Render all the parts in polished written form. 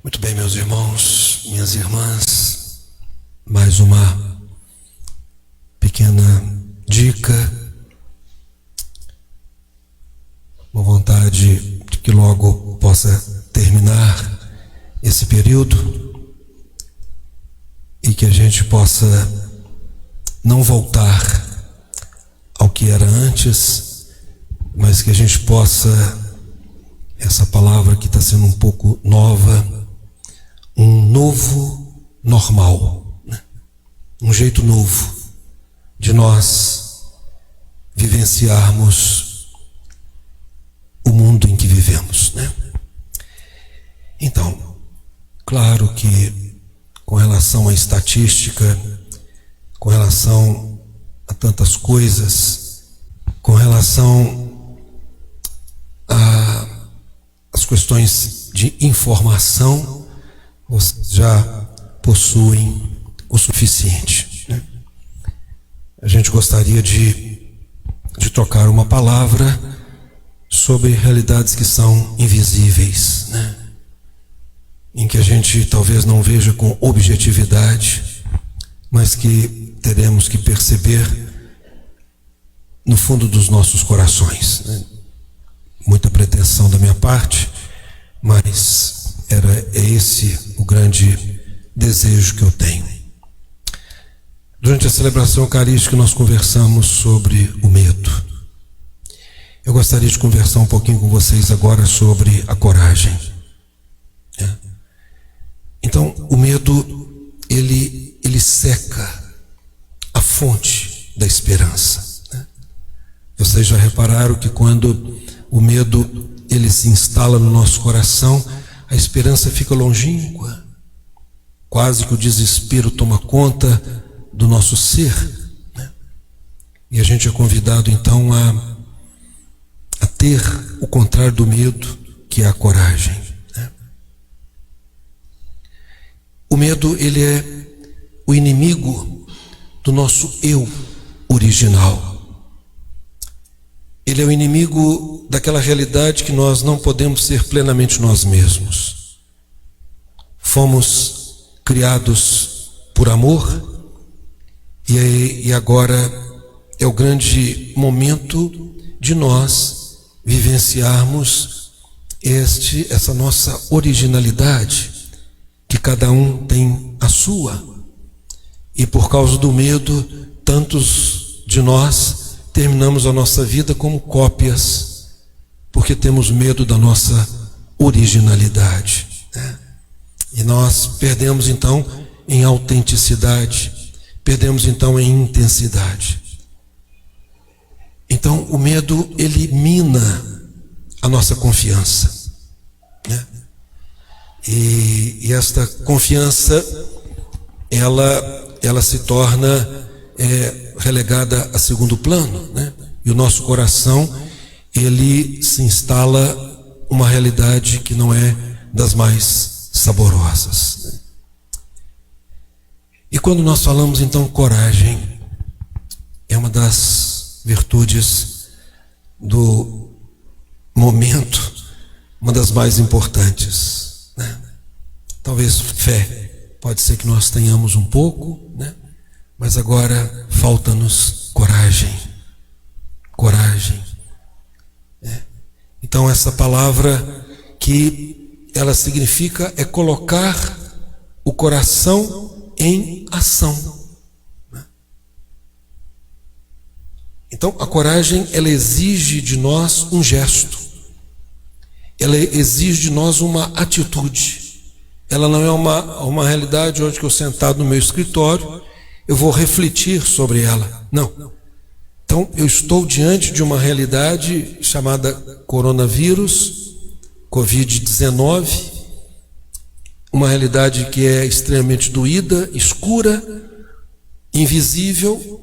Muito bem, meus irmãos, minhas irmãs, mais uma pequena dica, uma vontade de que logo possa terminar esse período e que a gente possa não voltar ao que era antes, mas que a gente possa, essa palavra que está sendo um pouco nova, um novo normal, né? Um jeito novo de nós vivenciarmos o mundo em que vivemos, né? Então, claro que com relação à estatística, com relação a tantas coisas, com relação às questões de informação, vocês já possuem o suficiente, né? A gente gostaria de trocar uma palavra sobre realidades que são invisíveis, né? Em que a gente talvez não veja com objetividade, mas que teremos que perceber no fundo dos nossos corações, né? Muita pretensão da minha parte, mas é esse o grande desejo que eu tenho. Durante a celebração eucarística nós conversamos sobre o medo. Eu gostaria de conversar um pouquinho com vocês agora sobre a coragem, né? Então, o medo, ele seca a fonte da esperança, né? Vocês já repararam que quando o medo ele se instala no nosso coração, a esperança fica longínqua, quase que o desespero toma conta do nosso ser, né? E a gente é convidado então a ter o contrário do medo, que é a coragem, né? O medo, ele é o inimigo do nosso eu original. Ele é o inimigo daquela realidade que nós não podemos ser plenamente nós mesmos. Fomos criados por amor e agora é o grande momento de nós vivenciarmos essa nossa originalidade, que cada um tem a sua. E por causa do medo, tantos de nós terminamos a nossa vida como cópias, porque temos medo da nossa originalidade, né? E nós perdemos então em autenticidade, perdemos então em intensidade. Então o medo, ele mina a nossa confiança, né? E esta confiança, ela se torna relegada a segundo plano, né? E o nosso coração, ele se instala uma realidade que não é das mais saborosas, né? E quando nós falamos então coragem, é uma das virtudes do momento, uma das mais importantes, né? Talvez fé, pode ser que nós tenhamos um pouco, né? Mas agora falta-nos coragem. Coragem, né? Então essa palavra, que ela significa é colocar o coração em ação, né? Então a coragem, ela exige de nós um gesto, ela exige de nós uma atitude. Ela não é uma realidade onde que eu sentado no meu escritório eu vou refletir sobre ela. Não. Então, eu estou diante de uma realidade chamada coronavírus, Covid-19, uma realidade que é extremamente doída, escura, invisível,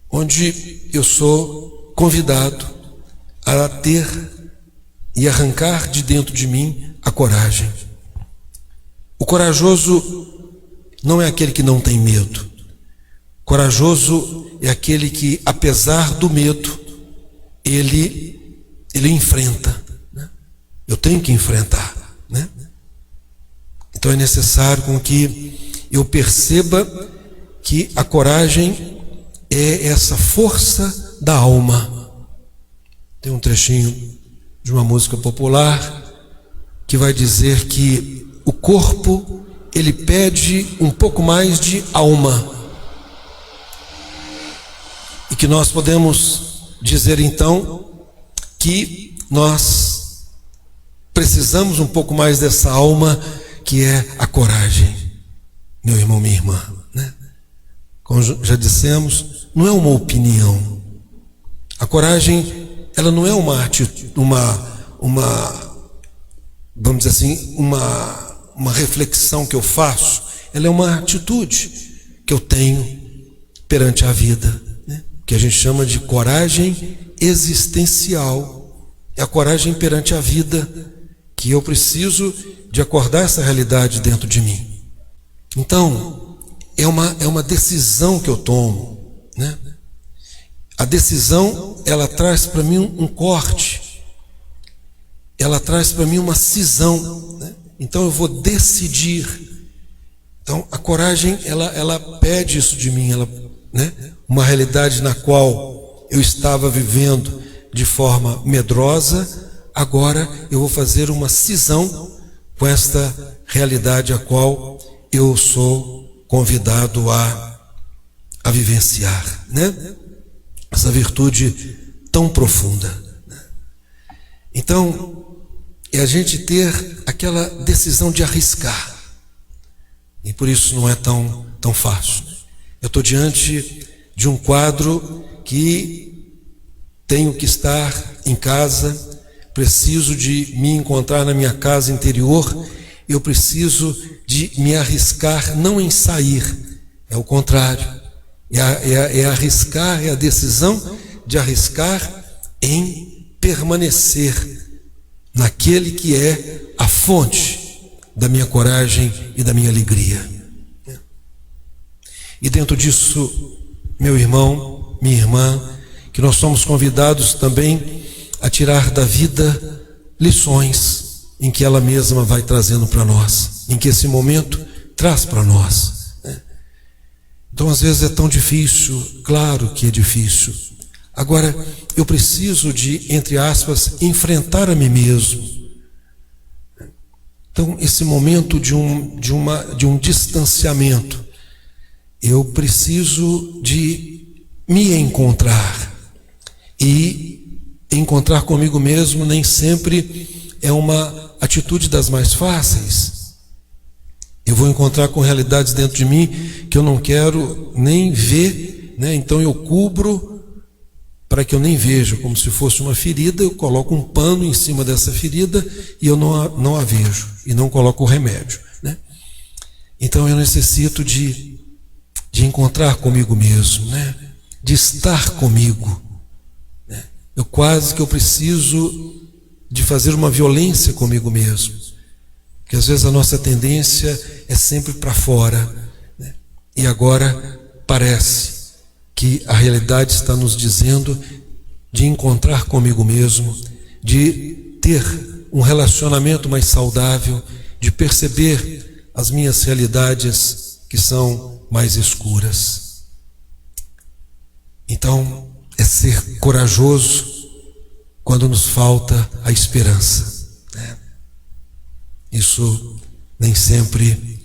onde eu sou convidado a ter e arrancar de dentro de mim a coragem. O corajoso não é aquele que não tem medo. Corajoso é aquele que, apesar do medo, ele enfrenta, né? Eu tenho que enfrentar, né? Então é necessário com que eu perceba que a coragem é essa força da alma. Tem um trechinho de uma música popular que vai dizer que o corpo, ele pede um pouco mais de alma. E que nós podemos dizer então que nós precisamos um pouco mais dessa alma, que é a coragem, meu irmão, minha irmã, né? Como já dissemos, não é uma opinião. A coragem, ela não é vamos dizer assim, uma reflexão que eu faço. Ela é uma atitude que eu tenho perante a vida, né? Que a gente chama de coragem existencial. É a coragem perante a vida, que eu preciso de acordar essa realidade dentro de mim. Então, é uma decisão que eu tomo, né? A decisão, ela traz para mim um corte, ela traz para mim uma cisão, né? Então eu vou decidir. Então a coragem, ela pede isso de mim, né? Uma realidade na qual eu estava vivendo de forma medrosa, agora eu vou fazer uma cisão com esta realidade a qual eu sou convidado a vivenciar, né? Essa virtude tão profunda, né? Então, é a gente ter aquela decisão de arriscar. E por isso não é tão fácil. Eu estou diante de um quadro que tenho que estar em casa, preciso de me encontrar na minha casa interior, eu preciso de me arriscar não em sair, é o contrário. É arriscar, é a decisão de arriscar em permanecer naquele que é a fonte da minha coragem e da minha alegria. E dentro disso, meu irmão, minha irmã, que nós somos convidados também a tirar da vida lições em que ela mesma vai trazendo para nós, em que esse momento traz para nós. Então, às vezes é tão difícil, claro que é difícil. Agora, eu preciso de, entre aspas, enfrentar a mim mesmo. Então, esse momento de um distanciamento, eu preciso de me encontrar. E encontrar comigo mesmo nem sempre é uma atitude das mais fáceis. Eu vou encontrar com realidades dentro de mim que eu não quero nem ver, né? Então eu cubro para que eu nem veja, como se fosse uma ferida, eu coloco um pano em cima dessa ferida e eu não a vejo, e não coloco o remédio, né? Então eu necessito de encontrar comigo mesmo, né? De estar comigo, né? Eu preciso de fazer uma violência comigo mesmo. Porque às vezes a nossa tendência é sempre para fora, né? E agora parece que a realidade está nos dizendo de encontrar comigo mesmo, de ter um relacionamento mais saudável, de perceber as minhas realidades que são mais escuras. Então, é ser corajoso quando nos falta a esperança, né? Isso nem sempre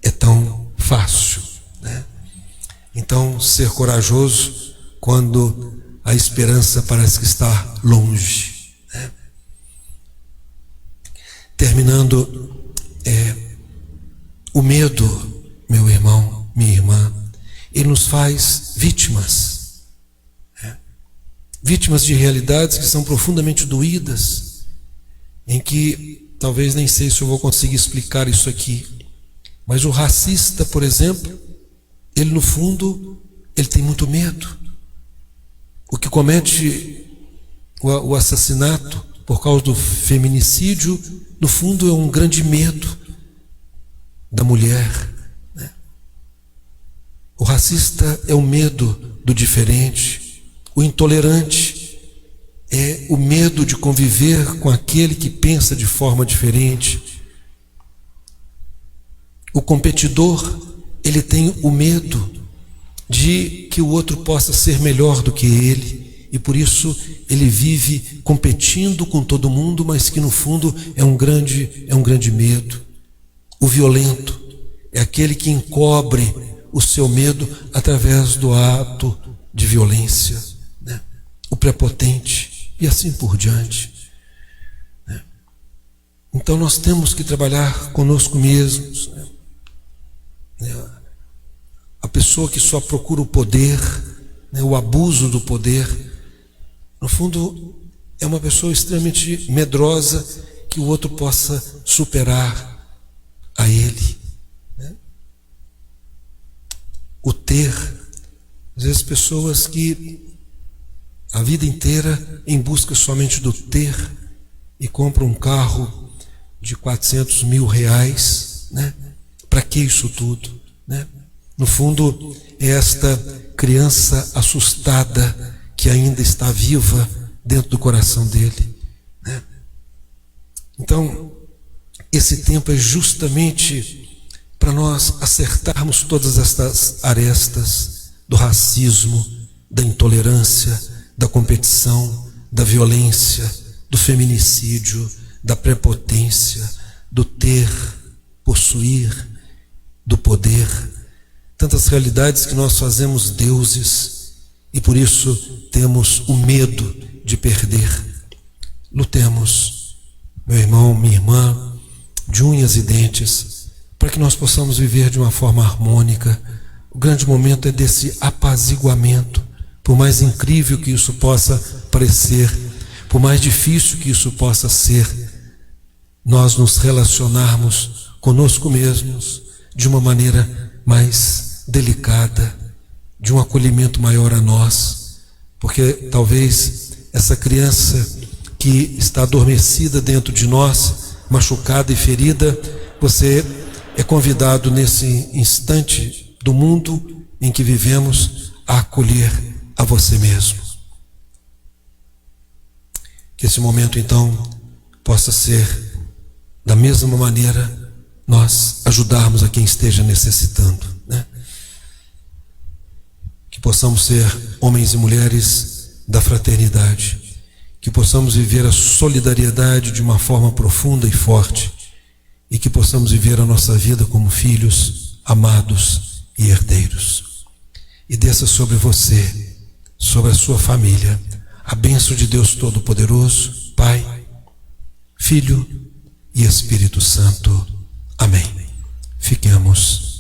é tão fácil, né? Então, ser corajoso quando a esperança parece que está longe, né? Terminando, o medo, meu irmão, minha irmã, ele nos faz vítimas, né? Vítimas de realidades que são profundamente doídas, em que talvez nem sei se eu vou conseguir explicar isso aqui, mas o racista, por exemplo, ele no fundo, ele tem muito medo. O que comete o assassinato por causa do feminicídio, no fundo é um grande medo da mulher, né? O racista é o medo do diferente, o intolerante é o medo de conviver com aquele que pensa de forma diferente. O competidor, ele tem o medo de que o outro possa ser melhor do que ele, e por isso ele vive competindo com todo mundo, mas que no fundo é um grande medo. O violento é aquele que encobre o seu medo através do ato de violência, né? O prepotente e assim por diante, né? Então nós temos que trabalhar conosco mesmos, né? A pessoa que só procura o poder, né, o abuso do poder, no fundo é uma pessoa extremamente medrosa que o outro possa superar a ele, né? O ter, às vezes pessoas que a vida inteira em busca somente do ter e compram um carro de 400 mil reais, né? Para que isso tudo, né? No fundo, é esta criança assustada que ainda está viva dentro do coração dele, né? Então, esse tempo é justamente para nós acertarmos todas estas arestas do racismo, da intolerância, da competição, da violência, do feminicídio, da prepotência, do ter, possuir, do poder. Tantas realidades que nós fazemos deuses e por isso temos o medo de perder. Lutemos, meu irmão, minha irmã, de unhas e dentes, para que nós possamos viver de uma forma harmônica. O grande momento é desse apaziguamento, por mais incrível que isso possa parecer, por mais difícil que isso possa ser, nós nos relacionarmos conosco mesmos de uma maneira mais delicada, de um acolhimento maior a nós, porque talvez essa criança que está adormecida dentro de nós, machucada e ferida, você é convidado nesse instante do mundo em que vivemos a acolher a você mesmo. Que esse momento então possa ser da mesma maneira nós ajudarmos a quem esteja necessitando, né? Que possamos ser homens e mulheres da fraternidade, que possamos viver a solidariedade de uma forma profunda e forte, e que possamos viver a nossa vida como filhos amados e herdeiros. E desça sobre você, sobre a sua família, a bênção de Deus Todo-Poderoso, Pai, Filho e Espírito Santo. Amém. Fiquemos